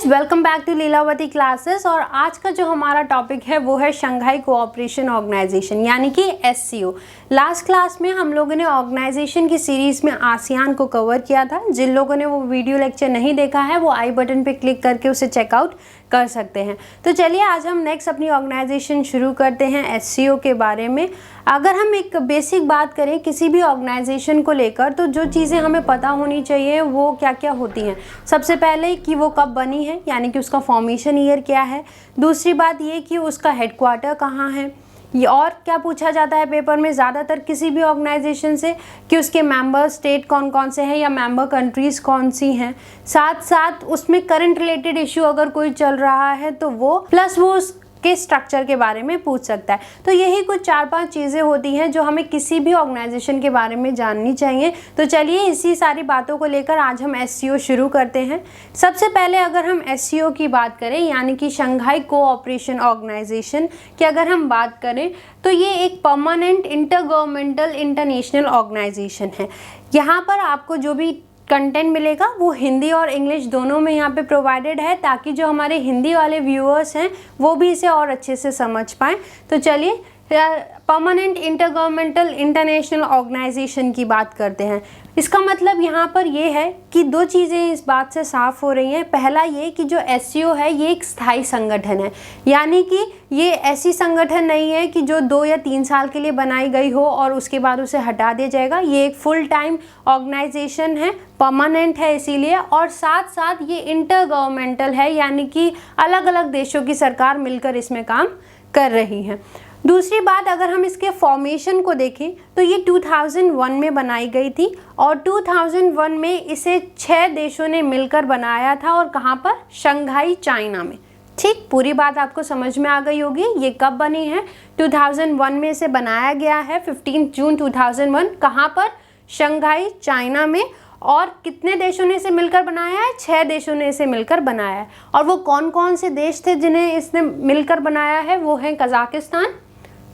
Welcome back to Lilavati classes. और आज का जो हमारा टॉपिक है वो है शंघाई कोऑपरेशन ऑर्गेनाइजेशन यानी कि एससीओ। लास्ट क्लास में हम लोगों ने ऑर्गेनाइजेशन की सीरीज में आसियान को कवर किया था। जिन लोगों ने वो वीडियो लेक्चर नहीं देखा है वो आई बटन पे क्लिक करके उसे चेकआउट कर सकते हैं। तो चलिए आज हम नेक्स्ट अपनी ऑर्गेनाइजेशन शुरू करते हैं एससीओ के बारे में। अगर हम एक बेसिक बात करें किसी भी ऑर्गेनाइजेशन को लेकर तो जो चीज़ें हमें पता होनी चाहिए वो क्या क्या होती हैं। सबसे पहले कि वो कब बनी है यानी कि उसका फॉर्मेशन ईयर क्या है। दूसरी बात ये कि उसका हेडक्वार्टर कहाँ है। ये और क्या पूछा जाता है पेपर में ज़्यादातर किसी भी ऑर्गेनाइजेशन से कि उसके मेंबर स्टेट कौन कौन से हैं या मेंबर कंट्रीज़ कौन सी हैं। साथ साथ उसमें करंट रिलेटेड इशू अगर कोई चल रहा है तो वो प्लस वो के स्ट्रक्चर के बारे में पूछ सकता है। तो यही कुछ 4-5 चीज़ें होती हैं जो हमें किसी भी ऑर्गेनाइजेशन के बारे में जाननी चाहिए। तो चलिए इसी सारी बातों को लेकर आज हम एससीओ शुरू करते हैं। सबसे पहले अगर हम एससीओ की बात करें यानी कि शंघाई कोऑपरेशन ऑर्गेनाइजेशन की अगर हम बात करें तो ये एक परमानेंट इंटरगवर्नमेंटल इंटरनेशनल ऑर्गेनाइजेशन है। यहाँ पर आपको जो भी कंटेंट मिलेगा वो हिंदी और इंग्लिश दोनों में यहाँ पे प्रोवाइडेड है ताकि जो हमारे हिंदी वाले व्यूअर्स हैं वो भी इसे और अच्छे से समझ पाएँ। तो चलिए परमानेंट इंटरगवर्नमेंटल इंटरनेशनल ऑर्गेनाइजेशन की बात करते हैं। इसका मतलब यहाँ पर ये है कि दो चीज़ें इस बात से साफ हो रही हैं। पहला ये कि जो एससीओ है ये एक स्थायी संगठन है यानी कि ये ऐसी संगठन नहीं है कि जो 2 या 3 साल के लिए बनाई गई हो और उसके बाद उसे हटा दिया जाएगा। ये एक फुल टाइम ऑर्गेनाइजेशन है, परमानेंट है इसीलिए, और साथ साथ ये इंटर गवर्नमेंटल है यानी कि अलग अलग देशों की सरकार मिलकर इसमें काम कर रही है। दूसरी बात अगर हम इसके फॉर्मेशन को देखें तो ये 2001 में बनाई गई थी और 2001 में इसे 6 देशों ने मिलकर बनाया था। और कहाँ पर? शंघाई, चाइना में। ठीक, पूरी बात आपको समझ में आ गई होगी। ये कब बनी है? 2001 में इसे बनाया गया है 15 जून 2001। कहाँ पर? शंघाई, चाइना में। और कितने देशों ने इसे मिलकर बनाया है? 6 देशों ने इसे मिलकर बनाया है। और वो कौन कौन से देश थे जिन्हें इसने मिलकर बनाया है? वो हैं Kazakhstan,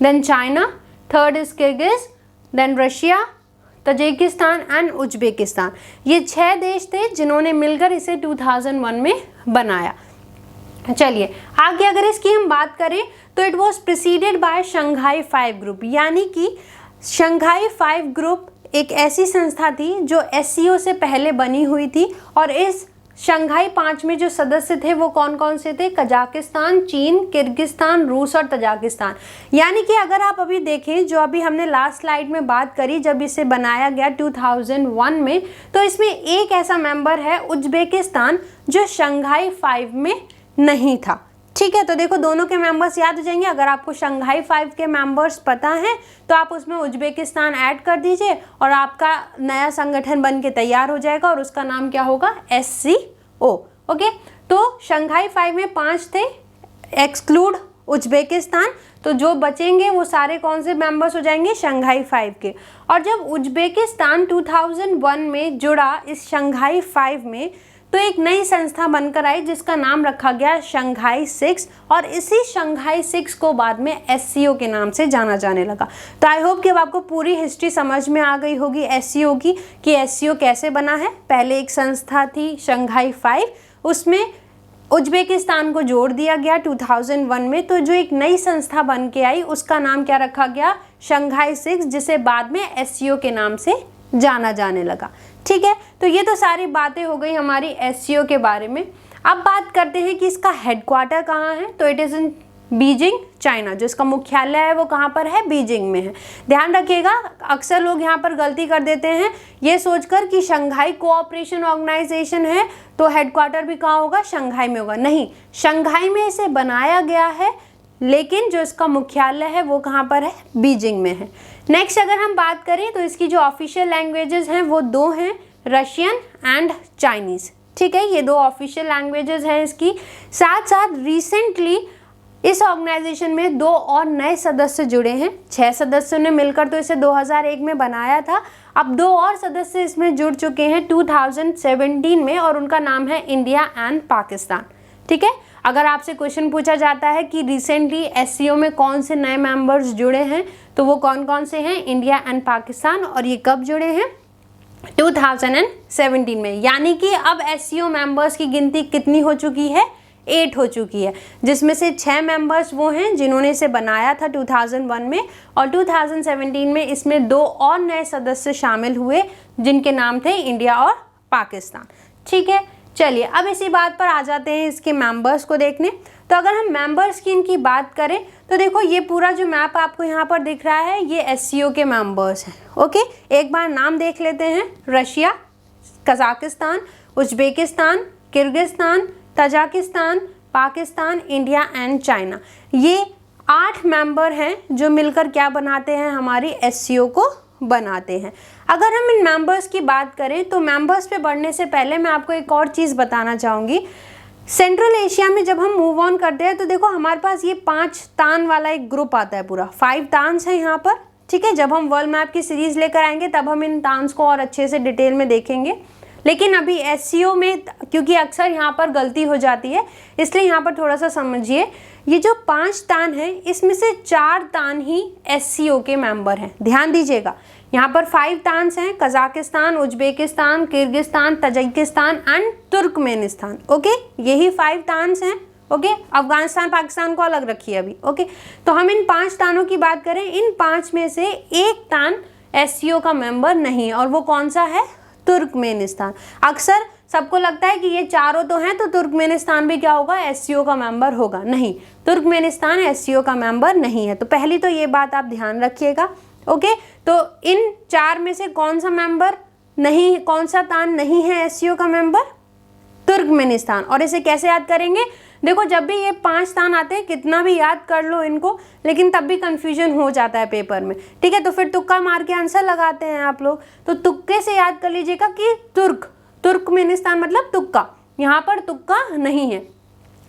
then China, third is Kyrgyz, then Russia, Tajikistan and Uzbekistan. ये 6 देश थे जिन्होंने मिलकर इसे 2001 में बनाया। चलिए आगे अगर इसकी हम बात करें तो it was preceded by Shanghai 5 group यानी कि शंघाई 5 ग्रुप एक ऐसी संस्था थी जो एससीओ से पहले बनी हुई थी। और इस शंघाई 5 में जो सदस्य थे वो कौन कौन से थे? कजाकिस्तान, चीन, किर्गिस्तान, रूस और तजाकिस्तान। यानी कि अगर आप अभी देखें जो अभी हमने लास्ट स्लाइड में बात करी जब इसे बनाया गया 2001 में, तो इसमें एक ऐसा मेंबर है उज्बेकिस्तान जो शंघाई 5 में नहीं था। ठीक है, तो देखो दोनों के मेंबर्स याद हो जाएंगे। अगर आपको शंघाई 5 के मेंबर्स पता हैं तो आप उसमें उज्बेकिस्तान ऐड कर दीजिए और आपका नया संगठन बन के तैयार हो जाएगा और उसका नाम क्या होगा? एससीओ। ओके, तो शंघाई 5 में 5 थे एक्सक्लूड उज्बेकिस्तान। तो जो बचेंगे वो सारे कौन से मेंबर्स हो जाएंगे? शंघाई 5 के। और जब उज्बेकिस्तान 2001 में जुड़ा इस शंघाई 5 में तो एक नई संस्था बनकर आई जिसका नाम रखा गया शंघाई 6 और इसी शंघाई 6 को बाद में एससीओ के नाम से जाना जाने लगा। तो आई होप कि अब आपको पूरी हिस्ट्री समझ में आ गई होगी एससीओ की कि एससीओ कैसे बना है। पहले एक संस्था थी शंघाई 5, उसमें उज्बेकिस्तान को जोड़ दिया गया 2001 में। तो जो एक नई संस्था बन के आई उसका नाम क्या रखा गया? शंघाई 6, जिसे बाद में एससीओ के नाम से जाना जाने लगा। ठीक है, तो ये तो सारी बातें हो गई हमारी एससीओ के बारे में। अब बात करते हैं कि इसका हेडक्वार्टर कहाँ है। तो it is in Beijing, China. जो इसका मुख्यालय है वो कहाँ पर है? बीजिंग में है। ध्यान रखिएगा, अक्सर लोग यहाँ पर गलती कर देते हैं ये सोचकर कि शंघाई कोऑपरेशन ऑर्गेनाइजेशन है तो हेडक्वार्टर भी कहाँ होगा? शंघाई में होगा। नहीं, शंघाई में इसे बनाया गया है लेकिन जो इसका मुख्यालय है वो कहाँ पर है? बीजिंग में है। नेक्स्ट अगर हम बात करें तो इसकी जो ऑफिशियल लैंग्वेजेस हैं वो 2 हैं, रशियन एंड चाइनीज़। ठीक है, ये 2 ऑफिशियल लैंग्वेजेस हैं इसकी। साथ साथ रिसेंटली इस ऑर्गेनाइजेशन में 2 और नए सदस्य जुड़े हैं। 6 सदस्यों ने मिलकर तो इसे 2001 में बनाया था। अब 2 और सदस्य इसमें जुड़ चुके हैं 2017 में और उनका नाम है इंडिया एंड पाकिस्तान। ठीक है, अगर आपसे क्वेश्चन पूछा जाता है कि रिसेंटली एससीओ में कौन से नए मेंबर्स जुड़े हैं तो वो कौन कौन से हैं? India and Pakistan. और ये कब जुड़े हैं? 2017 में। यानी कि अब SCO मेंबर्स की गिनती कितनी हो चुकी है, 8 हो चुकी है, जिसमें से 6 मेंबर्स वो हैं जिन्होंने इसे बनाया था 2001 में, और 2017 में इसमें 2 और नए सदस्य शामिल हुए जिनके नाम थे इंडिया और पाकिस्तान। ठीक है, चलिए अब इसी बात पर आ जाते हैं इसके मेंबर्स को देखने। तो अगर हम मेंबर्स की इनकी बात करें तो देखो ये पूरा जो मैप आपको यहाँ पर दिख रहा है ये SCO के मेंबर्स हैं। ओके, एक बार नाम देख लेते हैं। Russia, Kazakhstan, Uzbekistan, Kyrgyzstan, Tajikistan, Pakistan, India and China. ये 8 मेंबर हैं जो मिलकर क्या बनाते हैं, हमारी SCO को बनाते हैं। अगर हम इन मेंबर्स की बात करें तो मेंबर्स पे बढ़ने से पहले मैं आपको एक और चीज़ बताना चाहूँगी। सेंट्रल एशिया में जब हम मूव ऑन करते हैं तो देखो हमारे पास ये 5 तान वाला एक ग्रुप आता है, पूरा 5 तान्स है यहाँ पर। ठीक है, जब हम वर्ल्ड मैप की सीरीज़ लेकर आएंगे तब हम इन तान्स को और अच्छे से डिटेल में देखेंगे। लेकिन अभी SCO में क्योंकि अक्सर यहाँ पर गलती हो जाती है, इसलिए यहाँ पर थोड़ा सा समझिए। ये जो 5 तान हैं इसमें से 4 तान ही SCO के मेंबर हैं। ध्यान दीजिएगा, यहाँ पर 5 तान्स हैं, Kazakhstan, Uzbekistan, Kyrgyzstan, Tajikistan and Turkmenistan. Okay, यही 5 तान्स हैं। ओके, अफगानिस्तान पाकिस्तान को अलग रखिए अभी। ओके, तो हम इन 5 तानों की बात करें, इन 5 में से एक तान SCO का मेंबर नहीं है, और वो कौन सा है, तुर्कमेनिस्तान। अक्सर सबको लगता है कि ये चारों तो हैं तो तुर्कमेनिस्तान भी क्या होगा, SCO का मेंबर होगा। नहीं, तुर्कमेनिस्तान SCO का मेंबर नहीं है। तो पहली तो ये बात आप ध्यान रखिएगा। ओके, तो इन 4 में से कौन सा मेंबर नहीं, कौन सा तान नहीं है SCO का मेंबर, तुर्कमेनिस्तान। और इसे कैसे याद करेंगे, देखो जब भी ये 5 तान आते हैं, कितना भी याद कर लो इनको, लेकिन तब भी कंफ्यूजन हो जाता है पेपर में। ठीक है, तो फिर तुक्का मार के आंसर लगाते हैं आप लोग, तो तुक्के से याद कर लीजिएगा कि तुर्कमेनिस्तान मतलब तुक्का, यहाँ पर तुक्का नहीं है।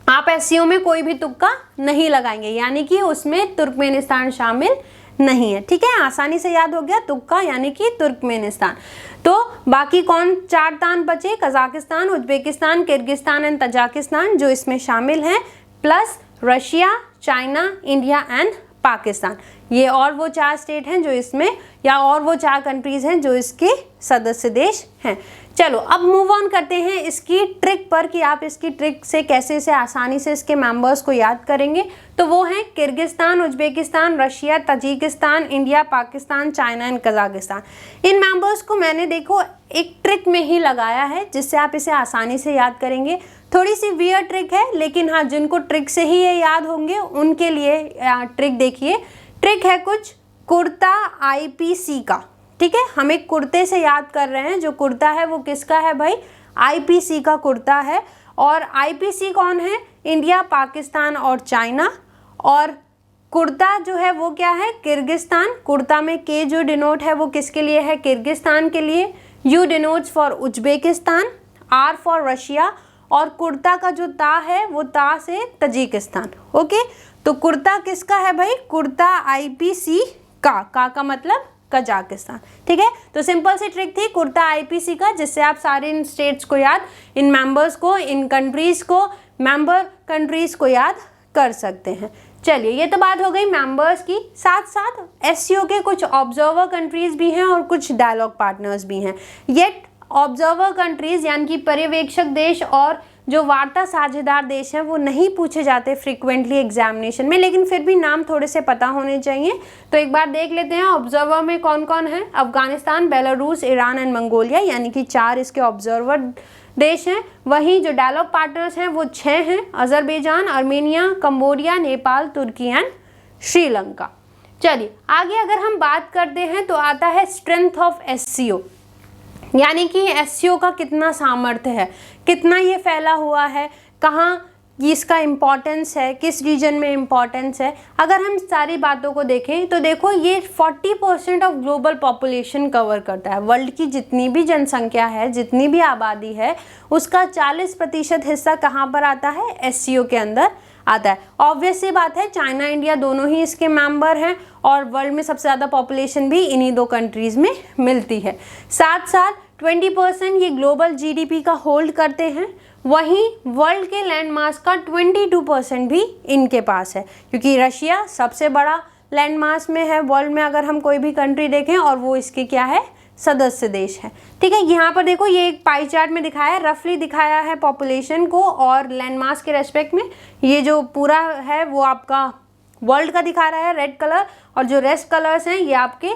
आप SCO में कोई भी तुक्का नहीं लगाएंगे, यानी कि उसमें तुर्कमेनिस्तान शामिल नहीं है। ठीक है, आसानी से याद हो गया, तुक्का यानी कि तुर्कमेनिस्तान। तो बाकी कौन 4 तान बचे, Kazakhstan, Uzbekistan, Kyrgyzstan and Tajikistan जो इसमें शामिल हैं, plus Russia, China, India and Pakistan. ये और वो 4 स्टेट हैं जो इसमें, या और वो 4 कंट्रीज हैं जो इसके सदस्य देश हैं। चलो अब मूव ऑन करते हैं इसकी ट्रिक पर कि आप इसकी ट्रिक से कैसे इसे आसानी से इसके मेंबर्स को याद करेंगे। तो वो हैं Kyrgyzstan, Uzbekistan, Russia, Tajikistan, India, Pakistan, China and Kazakhstan. In members को मैंने देखो एक ट्रिक में ही लगाया है जिससे आप इसे आसानी से याद करेंगे। थोड़ी सी वियर्ड ट्रिक है, लेकिन हाँ जिनको ट्रिक से ही ये याद होंगे उनके लिए ट्रिक देखिए। ट्रिक है कुछ कुर्ता IPC का। ठीक है, हम एक कुर्ते से याद कर रहे हैं, जो कुर्ता है वो किसका है भाई, IPC का कुर्ता है। और IPC कौन है, इंडिया, पाकिस्तान और चाइना। और कुर्ता जो है वो क्या है, किर्गिस्तान। कुर्ता में K जो डिनोट है वो किसके लिए है, किर्गिस्तान के लिए। U denotes for Uzbekistan, R for Russia, और कुर्ता का जो ता है वो ता से तजिकिस्तान। ओके, तो कुर्ता किसका है भाई, कुर्ता IPC का मतलब कजाकिस्तान। ठीक है, तो सिंपल सी ट्रिक थी कुर्ता IPC का, जिससे आप सारे इन स्टेट्स को याद, इन मेंबर्स को, इन कंट्रीज को, मेंबर कंट्रीज को याद कर सकते हैं। चलिए ये तो बात हो गई मेंबर्स की। साथ साथ SCO के कुछ ऑब्जर्वर कंट्रीज भी हैं और कुछ डायलॉग पार्टनर्स भी हैं। येट ऑब्जर्वर कंट्रीज यानी कि पर्यवेक्षक देश और जो वार्ता साझेदार देश हैं वो नहीं पूछे जाते फ्रीक्वेंटली एग्जामिनेशन में, लेकिन फिर भी नाम थोड़े से पता होने चाहिए। तो एक बार देख लेते हैं ऑब्जर्वर में कौन कौन है। Afghanistan, Belarus, Iran and Mongolia, यानी कि 4 इसके ऑब्जर्वर देश हैं। वहीं जो डायलॉग पार्टनर्स हैं वो 6 हैं, अजरबैजान, आर्मेनिया, कंबोडिया, नेपाल, तुर्की एंड श्रीलंका। चलिए आगे अगर हम बात करते हैं तो आता है स्ट्रेंथ ऑफ SCO, यानी कि SCO का कितना सामर्थ्य है, कितना ये फैला हुआ है, कहाँ इसका इम्पोर्टेंस है, किस रीजन में इम्पोर्टेंस है। अगर हम सारी बातों को देखें तो देखो ये 40% ऑफ ग्लोबल पॉपुलेशन कवर करता है। वर्ल्ड की जितनी भी जनसंख्या है, जितनी भी आबादी है, उसका 40% हिस्सा कहाँ पर आता है, SCO के अंदर आता है। ऑब्वियस सी बात है, चाइना इंडिया दोनों ही इसके मेंबर हैं और वर्ल्ड में सबसे ज़्यादा पॉपुलेशन भी इन्हीं 2 कंट्रीज़ में मिलती है। साथ साथ 20% ये ग्लोबल GDP का होल्ड करते हैं। वहीं वर्ल्ड के लैंड मास का 22% भी इनके पास है, क्योंकि रशिया सबसे बड़ा लैंड मास में है वर्ल्ड में अगर हम कोई भी कंट्री देखें, और वो इसके क्या है, सदस्य देश हैं। ठीक है, यहाँ पर देखो ये एक पाई चार्ट में दिखाया है, रफली दिखाया है पॉपुलेशन को और लैंड मास के रेस्पेक्ट में। ये जो पूरा है वो आपका वर्ल्ड का दिखा रहा है रेड कलर, और जो रेस्ट कलर्स हैं ये आपके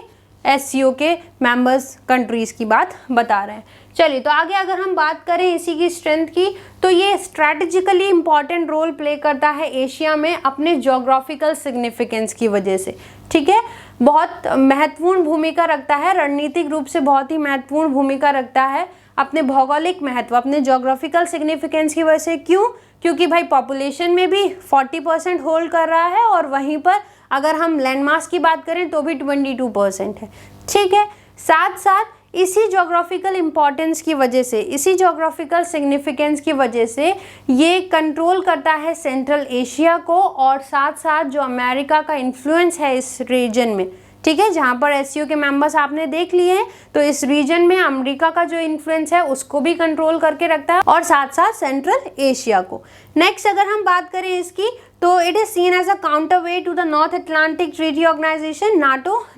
SCO के मेंबर्स कंट्रीज़ की बात बता रहे हैं। चलिए, तो आगे अगर हम बात करें इसी की स्ट्रेंथ की, तो ये स्ट्रैटेजिकली इम्पॉर्टेंट रोल प्ले करता है एशिया में अपने जोग्राफिकल सिग्निफिकेंस की वजह से। ठीक है, बहुत महत्वपूर्ण भूमिका रखता है, रणनीतिक रूप से बहुत ही महत्वपूर्ण भूमिका रखता है अपने भौगोलिक महत्व, अपने जोग्राफिकल सिग्निफिकेंस की वजह से। क्यों? क्योंकि भाई पॉपुलेशन में भी 40% होल्ड कर रहा है, और वहीं पर अगर हम लैंडमास की बात करें तो भी 22% है। ठीक है, साथ साथ इसी जोग्राफिकल इम्पॉर्टेंस की वजह से, इसी जोग्राफिकल सिग्निफिकेंस की वजह से ये कंट्रोल करता है सेंट्रल एशिया को, और साथ साथ जो अमेरिका का इन्फ्लुएंस है इस रीजन में। ठीक है, जहाँ पर SCO के मेंबर्स आपने देख लिए हैं, तो इस रीजन में अमेरिका का जो इन्फ्लुएंस है उसको भी कंट्रोल करके रखता है, और साथ साथ सेंट्रल एशिया को। नेक्स्ट अगर हम बात करें इसकी, तो it is seen as a counterweight to the North Atlantic Treaty Organization,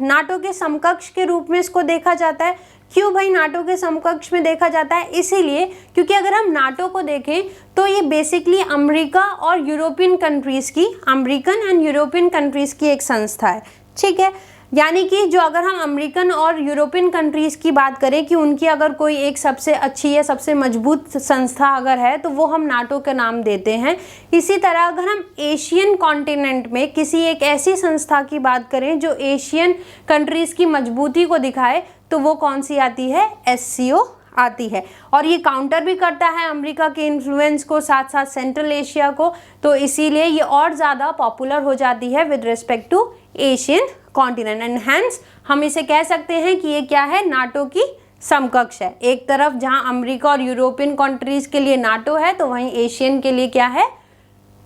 NATO के समकक्ष के रूप में इसको देखा जाता है। क्यों भाई नाटो के समकक्ष में देखा जाता है? इसीलिए क्योंकि अगर हम नाटो को देखें तो ये बेसिकली अमेरिका और यूरोपियन कंट्रीज़ की, अमेरिकन एंड यूरोपियन कंट्रीज़ की एक संस्था है। ठीक है, यानी कि जो अगर हम अमेरिकन और यूरोपियन कंट्रीज़ की बात करें कि उनकी अगर कोई एक सबसे अच्छी या सबसे मजबूत संस्था अगर है तो वो हम नाटो का नाम देते हैं। इसी तरह अगर हम एशियन कॉन्टिनेंट में किसी एक ऐसी संस्था की बात करें जो एशियन कंट्रीज़ की मजबूती को दिखाए, तो वो कौन सी आती है? SCO आती है। और ये काउंटर भी करता है अमेरिका के इन्फ्लुएंस को, साथ साथ सेंट्रल एशिया को, तो इसीलिए ये और ज़्यादा पॉपुलर हो जाती है with respect to Asian continent, and hence हम इसे कह सकते हैं कि ये क्या है? नाटो की समकक्ष है। एक तरफ जहां अमेरिका और यूरोपियन कंट्रीज के लिए नाटो है, तो वहीं एशियन के लिए क्या है?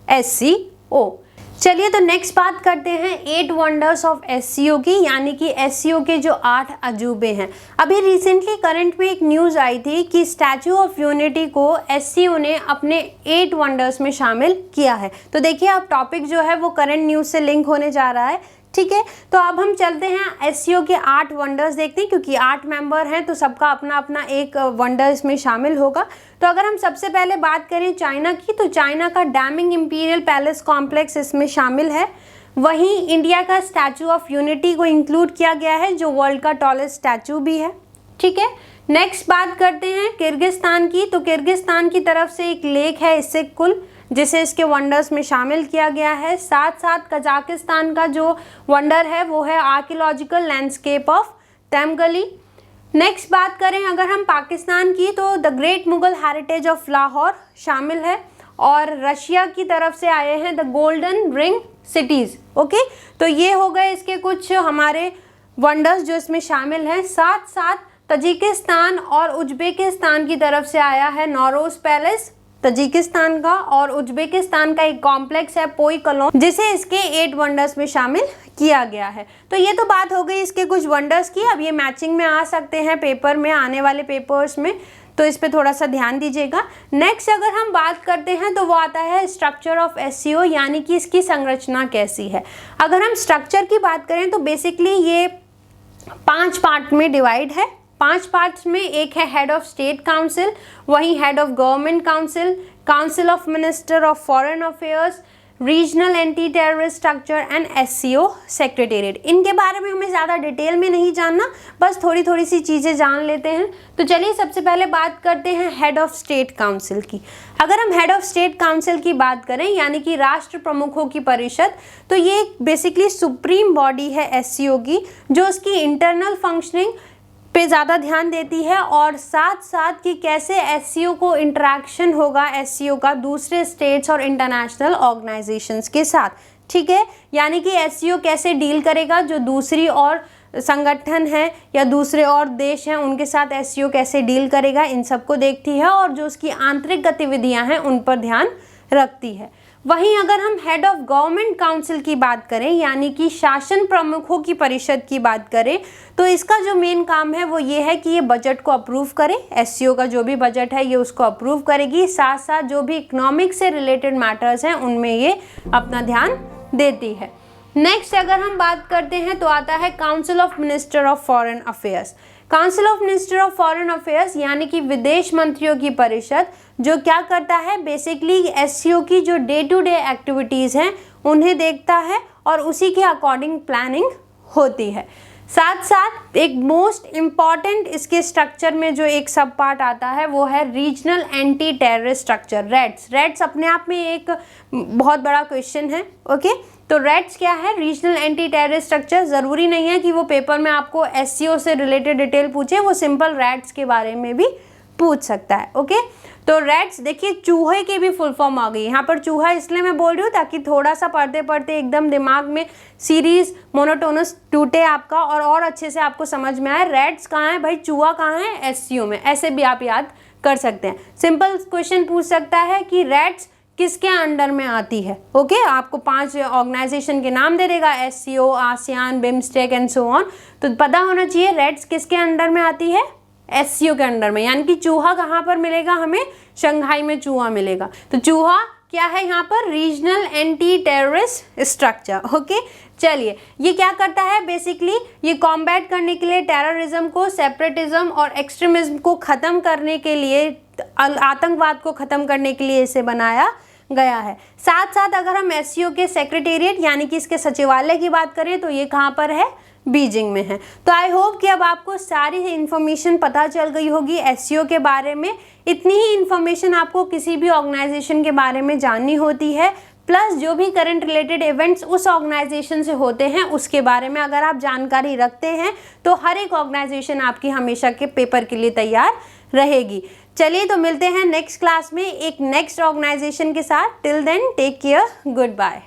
SCO। चलिए, तो नेक्स्ट बात करते हैं 8 वंडर्स ऑफ SCO की, यानी कि SCO के जो 8 अजूबे हैं। अभी रिसेंटली करंट में एक न्यूज़ आई थी कि स्टैचू ऑफ यूनिटी को SCO ने अपने 8 वंडर्स में शामिल किया है। तो देखिए, अब टॉपिक जो है वो करंट न्यूज़ से लिंक होने जा रहा है। ठीक है, तो अब हम चलते हैं SCO के 8 वंडर्स देखते हैं, क्योंकि 8 मेंबर हैं तो सबका अपना अपना एक वंडर इसमें शामिल होगा। तो अगर हम सबसे पहले बात करें चाइना की, तो चाइना का डैमिंग इंपीरियल पैलेस कॉम्प्लेक्स इसमें शामिल है। वहीं इंडिया का स्टैचू ऑफ यूनिटी को इंक्लूड किया गया है, जो वर्ल्ड का टॉलेस्ट स्टैचू भी है। ठीक है, नेक्स्ट बात करते हैं किर्गिस्तान की। तो किर्गिस्तान की तरफ से एक लेक है इस्सिक-कुल, जिसे इसके वंडर्स में शामिल किया गया है। साथ साथ कजाकिस्तान का जो वंडर है वो है आर्कियोलॉजिकल लैंडस्केप ऑफ तेमगली। नेक्स्ट बात करें अगर हम पाकिस्तान की, तो the great Mughal heritage of Lahore शामिल है, और रशिया की तरफ से आए हैं the golden ring cities. Okay, तो ये हो गए इसके कुछ हमारे वंडर्स जो इसमें शामिल हैं। साथ साथ तजिकिस्तान और उज्बेकिस्तान की तरफ से आया है नौरोज पैलेस तजिकिस्तान का, और उज्बेकिस्तान का एक कॉम्प्लेक्स है पोई कलोन, जिसे इसके 8 वंडर्स में शामिल किया गया है। तो ये तो बात हो गई इसके कुछ वंडर्स की। अब ये मैचिंग में आ सकते हैं पेपर में, आने वाले पेपर्स में, तो इस पे थोड़ा सा ध्यान दीजिएगा। नेक्स्ट अगर हम बात करते हैं तो वो आता है स्ट्रक्चर ऑफ SCO, यानी कि इसकी संरचना कैसी है। अगर हम स्ट्रक्चर की बात करें तो बेसिकली ये 5 पार्ट में डिवाइड है। 5 पार्ट्स में एक है हेड ऑफ स्टेट काउंसिल, वहीं head of government council, council of minister of foreign affairs, regional anti terrorist structure and SCO secretariat. इनके बारे में हमें ज़्यादा डिटेल में नहीं जानना, बस थोड़ी थोड़ी सी चीज़ें जान लेते हैं। तो चलिए सबसे पहले बात करते हैं हेड ऑफ स्टेट काउंसिल की। अगर हम हेड ऑफ स्टेट काउंसिल की बात करें, यानी कि राष्ट्र प्रमुखों की परिषद, तो ये बेसिकली सुप्रीम बॉडी है SCO की, जो उसकी इंटरनल फंक्शनिंग पे ज़्यादा ध्यान देती है, और साथ साथ कि कैसे SCO को इंटरेक्शन होगा SCO का दूसरे स्टेट्स और इंटरनेशनल ऑर्गेनाइजेशंस के साथ। ठीक है, यानी कि SCO कैसे डील करेगा, जो दूसरी और संगठन है या दूसरे और देश हैं उनके साथ SCO कैसे डील करेगा, इन सबको देखती है, और जो उसकी आंतरिक गतिविधियां हैं उन पर ध्यान रखती है। वहीं अगर हम हेड ऑफ गवर्नमेंट काउंसिल की बात करें, यानी कि शासन प्रमुखों की परिषद की बात करें, तो इसका जो मेन काम है वो ये है कि ये बजट को अप्रूव करे। SCO का जो भी बजट है ये उसको अप्रूव करेगी, साथ साथ जो भी इकोनॉमिक से रिलेटेड मैटर्स हैं उनमें ये अपना ध्यान देती है। नेक्स्ट अगर हम बात करते हैं तो आता है council of minister of foreign affairs. Council of minister of foreign affairs यानी कि विदेश मंत्रियों की परिषद, जो क्या करता है, बेसिकली एससीओ की जो डे टू डे एक्टिविटीज़ हैं उन्हें देखता है और उसी के अकॉर्डिंग प्लानिंग होती है। साथ साथ एक मोस्ट इम्पॉर्टेंट इसके स्ट्रक्चर में जो एक सब पार्ट आता है वो है regional anti terrorist structure, RATS. RATS अपने आप में एक बहुत बड़ा क्वेश्चन है, ओके। तो रेड्स क्या है, रीजनल एंटी टेररिस्ट स्ट्रक्चर। ज़रूरी नहीं है कि वो पेपर में आपको एससीओ से रिलेटेड डिटेल पूछे, वो सिंपल रेड्स के बारे में भी पूछ सकता है, ओके। तो रेड्स देखिए, चूहे की भी फुल फॉर्म आ गई। यहाँ पर चूहा इसलिए मैं बोल रही हूँ ताकि थोड़ा सा पढ़ते पढ़ते एकदम दिमाग में सीरीज मोनोटोनस टूटे आपका और अच्छे से आपको समझ में आए। रेड्स कहाँ है भाई, चूहा कहाँ है, एससीओ में। ऐसे भी आप याद कर सकते हैं। सिंपल क्वेश्चन पूछ सकता है कि रेड्स किसके अंडर में आती है, ओके। आपको 5 ऑर्गेनाइजेशन के नाम दे देगा, SCO, ASEAN, BIMSTEC and so on. तो पता होना चाहिए रेड्स किसके अंडर में आती है, एससीओ के अंडर में। यानी कि चूहा कहाँ पर मिलेगा हमें, शंघाई में चूहा मिलेगा। तो चूहा क्या है यहाँ पर, regional anti terrorist structure, okay. चलिए, ये क्या करता है, बेसिकली ये कॉम्बैट करने के लिए, टेररिज्म को, सेपरेटिज्म और एक्सट्रीमिज्म को ख़त्म करने के लिए, आतंकवाद को ख़त्म करने के लिए इसे बनाया गया है। साथ साथ अगर हम एससीओ के सेक्रेटेरिएट यानी कि इसके सचिवालय की बात करें तो ये कहाँ पर है, बीजिंग में है। तो आई होप कि अब आपको सारी इन्फॉर्मेशन पता चल गई होगी एससीओ के बारे में। इतनी ही इन्फॉर्मेशन आपको किसी भी ऑर्गेनाइजेशन के बारे में जाननी होती है, प्लस जो भी करंट रिलेटेड इवेंट्स उस ऑर्गेनाइजेशन से होते हैं उसके बारे में अगर आप जानकारी रखते हैं तो हर एक ऑर्गेनाइजेशन आपकी हमेशा के पेपर के लिए तैयार रहेगी। चलिए, तो मिलते हैं नेक्स्ट क्लास में एक नेक्स्ट ऑर्गेनाइजेशन के साथ। Till then take care, good bye.